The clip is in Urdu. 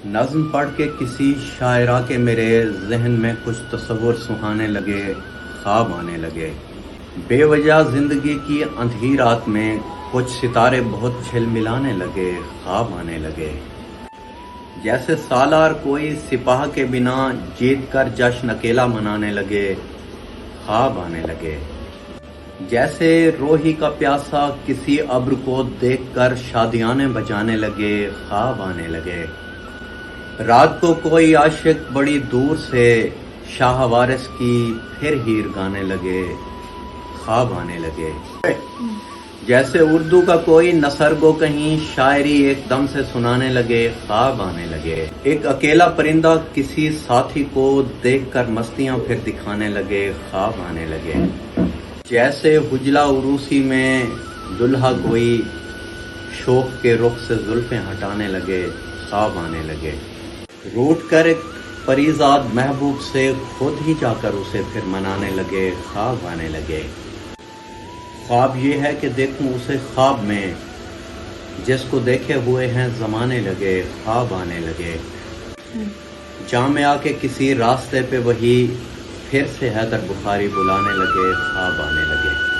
نظم پڑھ کے کسی شاعرہ کے میرے ذہن میں کچھ تصور سہانے لگے، خواب آنے لگے۔ بے وجہ زندگی کی اندھی رات میں کچھ ستارے بہت جھلملانے لگے، خواب آنے لگے۔ جیسے سالار کوئی سپاہ کے بنا جیت کر جشن اکیلا منانے لگے، خواب آنے لگے۔ جیسے روحی کا پیاسا کسی ابر کو دیکھ کر شادیانے بجانے لگے، خواب آنے لگے۔ رات کو کوئی عاشق بڑی دور سے شاہ وارث کی پھر ہیر گانے لگے، خواب آنے لگے۔ جیسے اردو کا کوئی نثر گو کہیں شاعری ایک دم سے سنانے لگے، خواب آنے لگے۔ ایک اکیلا پرندہ کسی ساتھی کو دیکھ کر مستیاں پھر دکھانے لگے، خواب آنے لگے۔ جیسے حجلہ عروسی میں دلہا کوئی شوق کے رخ سے زلفیں ہٹانے لگے، خواب آنے لگے۔ روٹ کر ایک پریزاد محبوب سے خود ہی جا کر اسے پھر منانے لگے، خواب آنے لگے۔ خواب یہ ہے کہ دیکھوں اسے خواب میں، جس کو دیکھے ہوئے ہیں زمانے لگے، خواب آنے لگے۔ جہاں میں آ کے کسی راستے پہ وہی پھر سے حیدر بخاری بلانے لگے، خواب آنے لگے۔